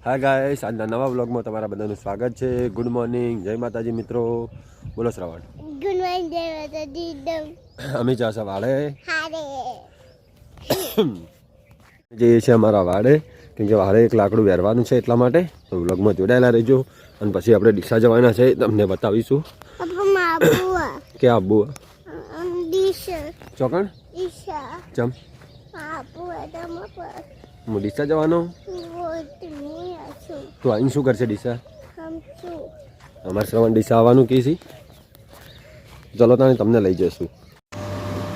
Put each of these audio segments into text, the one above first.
હા ગાઈસ, આજના નવા વ્લોગમાં તમારા બધાનું સ્વાગત છે. ગુડ મોર્નિંગ, જય માતાજી મિત્રો. બોલો શ્રવણ. ગુડ મોર્નિંગ જય માતાજી. અમે ચાસા વાડે જઈએ છીએ અમારા વાડે, કેમ કે વાડે એક લાકડું વેરવાનું છે, એટલા માટે તો વ્લોગમાં જોડાયેલા રહેજો. અને પછી આપણે ડીસા જવાના છે, તમને બતાવીશું કે આબુ ચોકણ ચમ હું ડીસા જવાનો. તો અહીં શું કરશે ડીસા? અમારે શ્રવણ ડીસા આવવાનું કે છે. ચલો તાને તમને લઈ જઈશું.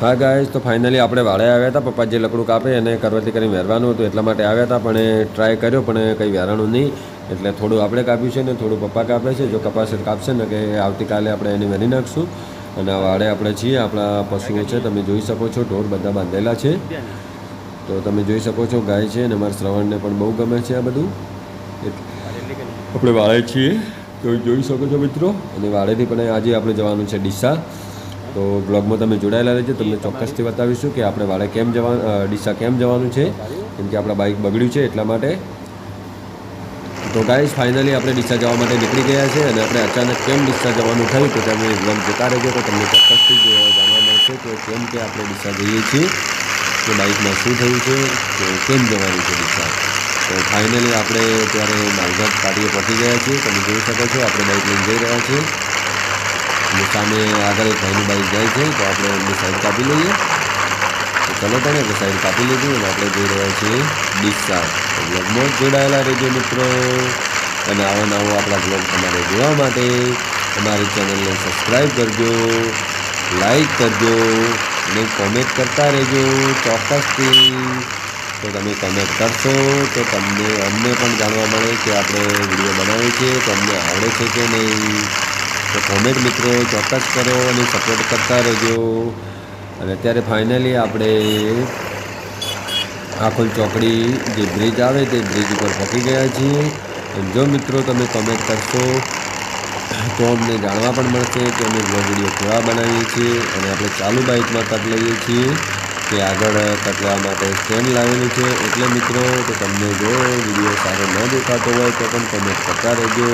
હા ગાઈસ, તો ફાઇનલી આપણે વાડે આવ્યા હતા. પપ્પા જે લકડું કાપે અને કરવતી કરીને વેરવાનું હતું, એટલા માટે આવ્યા હતા. પણ ટ્રાય કર્યો પણ કંઈ વેરાણું નહીં, એટલે થોડું આપણે કાપ્યું છે ને થોડું પપ્પા કાપે છે. જો કપાસ કાપશે ને કે આવતીકાલે આપણે એને વેરી નાખશું. અને આ વાડે આપણે છીએ, આપણા પશુઓ છે, તમે જોઈ શકો છો. ઢોર બધા બાંધેલા છે, તો તમે જોઈ શકો છો. ગાય છે અને અમારા શ્રવણને પણ બહુ ગમે છે આ બધું. આપણે વાડે છીએ તો જોઈ શકો છો મિત્રો. અને વાડેથી પણ આજે આપણે જવાનું છે ડીસા. તો બ્લોગમાં તમે જોડાયેલા રહેજો, તમને ચોક્કસથી બતાવીશું કે આપણે વાડે કેમ જવાનું, ડીસા કેમ જવાનું છે. કેમ કે આપણા બાઇક બગડ્યું છે એટલા માટે. તો ગાઈસ, ફાઇનલી આપણે ડીસા જવા માટે નીકળી ગયા છે. અને આપણે અચાનક કેમ ડીસા જવાનું થયું તો તમે બ્લોગ જોતા રહેજો, તો તમને ચોક્કસથી જાણવા મળશે કે કેમ કે આપણે ડીસા જઈએ છીએ, કે બાઇકમાં શું થયું છે, કે કેમ જવાનું છે ડીસા. તો ફાઇનલી આપણે અત્યારે માલઘાટ પાટીએ પહોંચી ગયા છીએ. તમે જોઈ શકો છો આપણે બાઇક લઈને જઈ રહ્યા છીએ. અને સામે આગળ એક ભાઈની બાઇક જાય છે, તો આપણે એમની સાઈડ કાપી લઈએ. તો ચલો પણ આપણે સાઈડ કાપી લીધી અને આપણે જઈ રહ્યા છીએ ડીસા. તો બ્લોગમાં જોડાયેલા રહેજો મિત્રો. અને આવો નવો આપણા બ્લોગ તમારે જોવા માટે અમારી ચેનલને સબસ્ક્રાઈબ કરજો, લાઈક કરજો અને કોમેન્ટ કરતા રહેજો ચોક્કસથી. તો તમે કમેન્ટ કરશો તો તમને અમને પણ જાણવા મળે કે આપણે વિડીયો બનાવીએ છીએ તો અમને આવડે છે કે નહીં. તો કોમેન્ટ મિત્રો ચોક્કસ કરો અને સપોર્ટ કરતા રહેજો. અને અત્યારે ફાઇનલી આપણે આખોલ ચોકડી જે બ્રિજ આવે તે બ્રિજ ઉપર પહોંચી ગયા છીએ. જો મિત્રો તમે કમેન્ટ કરશો તો અમને જાણવા પણ મળશે કે અમે બ્લોગ વિડીયો કેવા બનાવીએ છીએ. અને આપણે ચાલુ બાઇકમાં કટ લઈએ છીએ કે આગળ કટ લેવા માટે સ્ટેન્ડ લાવેલું છે. એટલે મિત્રો તો તમને જો વિડીયો સારો ન દેખાતો હોય તો પણ કમેન્ટ કરતા રહેજો.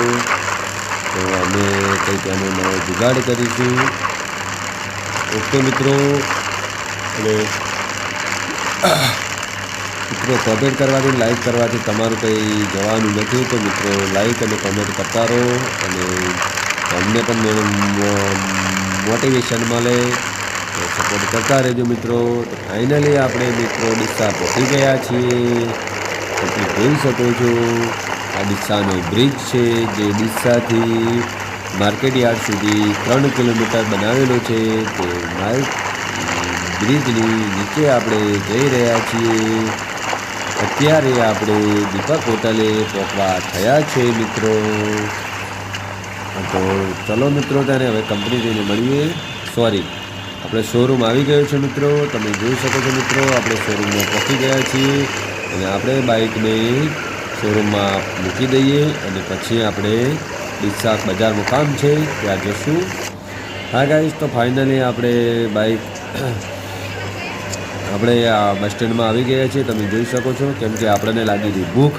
તો અમે કંઈક એનો નવો જુગાડ કરીશું. ઓકે મિત્રો. અને મિત્રો કમેન્ટ કરવાથી, લાઈક કરવાથી તમારું કંઈ જવાનું નથી. તો મિત્રો લાઈક અને કમેન્ટ કરતા રહો અને અમને પણ મોટિવેશન મળે. તો સપોર્ટ કરતા રહેજો મિત્રો. તો ફાઇનલી આપણે મિત્રો ડીસા પહોંચી ગયા છીએ. તમે જોઈ શકો છો આ ડીસાનો બ્રિજ છે, જે ડીસાથી માર્કેટ યાર્ડ સુધી 3 કિલોમીટર બનાવેલો છે. તે બ્રિજની નીચે આપણે જઈ રહ્યા છીએ. અત્યારે આપણે દીપક હોટલે પહોંચવા થયા છે મિત્રો. તો ચલો મિત્રો, ત્યારે હવે કંપની જઈને મળીએ. સોરી, આપણે શોરૂમ આવી ગયો છે મિત્રો. તમે જોઈ શકો છો મિત્રો, આપણે શોરૂમમાં પહોંચી ગયા છીએ. અને આપણે બાઇકને શોરૂમમાં મૂકી દઈએ અને પછી આપણે ડીસા બજારનું કામ છે ત્યાં જશું. હા ગાઈસ, તો ફાઇનલી આપણે બાઇક આપણે આ બસ સ્ટેન્ડમાં આવી ગયા છીએ. તમે જોઈ શકો છો. કેમ કે આપણને લાગી હતી ભૂખ,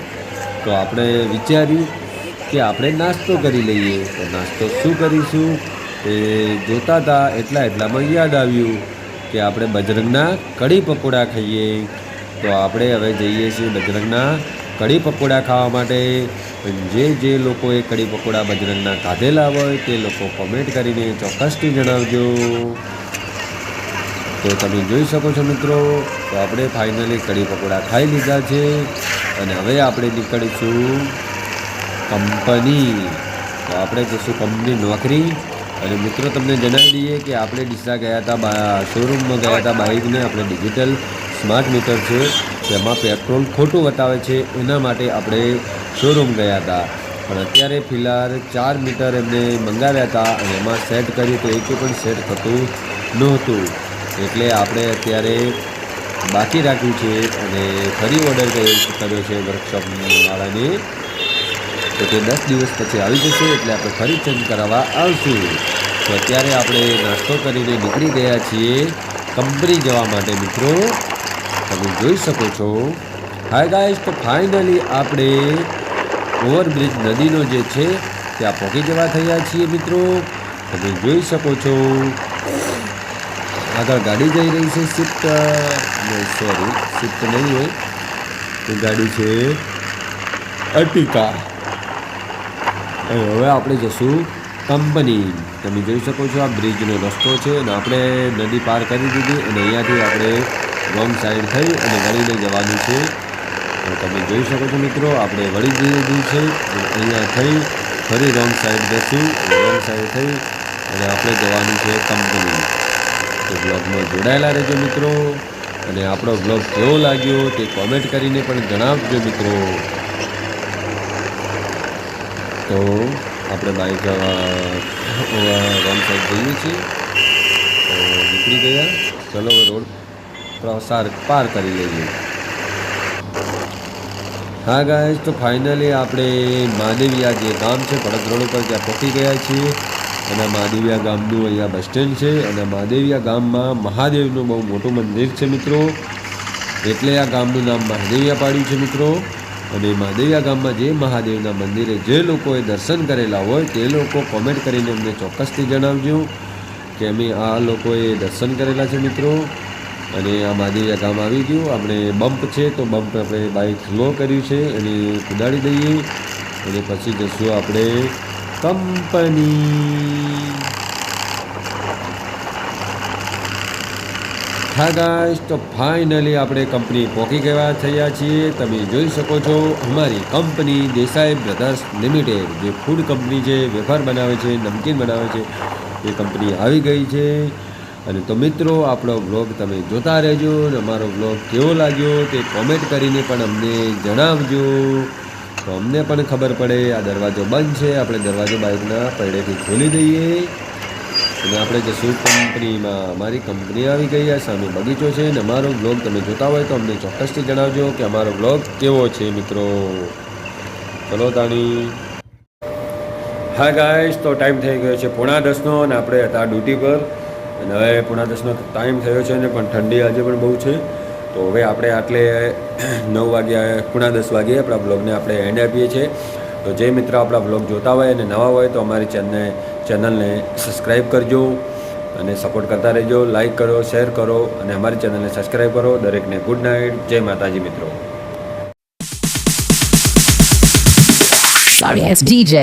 તો આપણે વિચાર્યું કે આપણે નાસ્તો કરી લઈએ. તો નાસ્તો શું કરીશું એ જોતા હતા એટલામાં યાદ આવ્યું કે આપણે બજરંગના કઢી પકોડા ખાઈએ. તો આપણે હવે જઈએ છીએ બજરંગના કઢી પકોડા ખાવા માટે. જે લોકોએ કઢી પકોડા બજરંગના ખાધેલા હોય તે લોકો કોમેન્ટ કરીને ચોક્કસથી જણાવજો. તો તમે જોઈ શકો છો મિત્રો, તો આપણે ફાઇનલી કઢી પકોડા ખાઈ લીધા છે. અને હવે આપણે નીકળીશું કંપની. તો આપણે જઈશું કંપની નોકરી. અને મિત્રો તમને જણાવી દઈએ કે આપણે ડીસા ગયા હતા, શોરૂમમાં ગયા હતા બાઇકને. આપણે ડિજિટલ સ્માર્ટ મીટર છે, તેમાં પેટ્રોલ ખોટું બતાવે છે, એના માટે આપણે શોરૂમ ગયા હતા. પણ અત્યારે ફિલહાલ 4 મીટર એમને મંગાવ્યા હતા અને એમાં સેટ કર્યું તો એક પણ સેટ થતું નહોતું. એટલે આપણે અત્યારે બાકી રાખ્યું છે અને ફરી ઓર્ડર કર્યો છે વર્કશોપવાળાને. તો તે 10 દિવસ પછી આવી જશે, એટલે આપણે ફરી ચેન્જ કરાવવા આવશું. તો અત્યારે આપણે નાસ્તો કરીને નીકળી ગયા છીએ કંપની જવા માટે મિત્રો. તમે જોઈ શકો છો. હાય ગાઈસ, તો ફાઇનલી આપણે ઓવરબ્રિજ નદીનો જે છે ત્યાં પહોંચી જવા થયા છીએ મિત્રો. તમે જોઈ શકો છો આગળ ગાડી જઈ રહી છે સ્વિફ્ટ, સોરી સ્વિફ્ટ નહીં હોય, એ ગાડી છે અર્ટિકા. અને હવે આપણે જશું કંપની. તમે જોઈ શકો છો આ બ્રિજનો રસ્તો છે અને આપણે નદી પાર કરી દીધી અને અહીંયાથી આપણે રોંગ સાઈડ થઈ અને વળીને જવાનું છે. તો તમે જોઈ શકો છો મિત્રો આપણે વળી દીધું છે અને અહીંયા થઈ ફરી રોંગ સાઈડ જશું. રોંગ સાઈડ થઈ અને આપણે જવાનું છે કંપની. તો બ્લોગમાં જોડાયેલા રહેજો મિત્રો અને આપણો બ્લોગ કેવો લાગ્યો તે કોમેન્ટ કરીને પણ જણાવજો મિત્રો. તો આપણે બાઇક રોંગ સાઈડ જઈએ છીએ તો નીકળી ગયા. ચલો રોડ પાર કરી લઈએ. હા ગાઈસ, તો ફાઇનલી આપણે મહાદેવિયા જે ગામ છે પડત રોડ ઉપર ત્યાં પહોંચી ગયા છીએ અને મહાદેવિયા ગામનું અહીંયા બસ સ્ટેન્ડ છે. અને મહાદેવિયા ગામમાં મહાદેવનું બહુ મોટું મંદિર છે મિત્રો, એટલે આ ગામનું નામ મહાદેવિયા પાડ્યું છે મિત્રો. અને મહાદેવિયા ગામમાં જે મહાદેવના મંદિરે જે લોકોએ દર્શન કરેલા હોય તે લોકો કોમેન્ટ કરીને અમને ચોક્કસથી જણાવજો કે અમે આ લોકોએ દર્શન કરેલા છે મિત્રો. અને આ મહાદેવિયા ગામ આવી ગયું. આપણે બમ્પ છે તો બમ્પ આપણે બાઇક સ્લો કર્યું છે અને કુદાડી દઈએ અને પછી જશું આપણે કંપની. હા ગાઈસ, તો ફાઇનલી આપણે કંપની પહોંચી ગયા થયા છીએ. તમે જોઈ શકો છો અમારી કંપની દેસાઈ બ્રધર્સ લિમિટેડ જે ફૂડ કંપની છે, વેફર બનાવે છે, નમકીન બનાવે છે, એ કંપની આવી ગઈ છે. અને તો મિત્રો આપણો બ્લોગ તમે જોતા રહેજો અને અમારો બ્લોગ કેવો લાગ્યો તે કોમેન્ટ કરીને પણ અમને જણાવજો તો અમને પણ ખબર પડે. આ દરવાજો બંધ છે, આપણે દરવાજો બાઇકના પૈડેથી ખોલી દઈએ અને આપણે જશું કંપનીમાં. અમારી કંપની આવી ગઈ, આ સામે બગીચો છે અને અમારો બ્લોગ તમે જોતા હોય તો અમને ચોક્કસથી જણાવજો કે અમારો બ્લોગ કેવો છે મિત્રો. ચલો તાણી. હા ગાઈસ, તો ટાઈમ થઈ ગયો છે 9:30 અને આપણે હતા ડ્યુટી પર અને હવે 9:30 ટાઈમ થયો છે ને પણ ઠંડી આજે પણ બહુ છે. તો હવે આપણે આટલે 9 વાગ્યા 9:10 વાગ્યે આપણા બ્લોગને આપણે એન્ડ આપીએ છીએ. તો જે મિત્ર આપણા બ્લોગ જોતા હોય અને નવા હોય તો અમારી ચેનલને સબસ્ક્રાઈબ કરજો અને સપોર્ટ કરતા રહેજો. લાઈક કરો, શેર કરો અને અમારી ચેનલને સબસ્ક્રાઈબ કરો. દરેકને ગુડ નાઇટ. જય માતાજી મિત્રો. Sorry, it's DJ.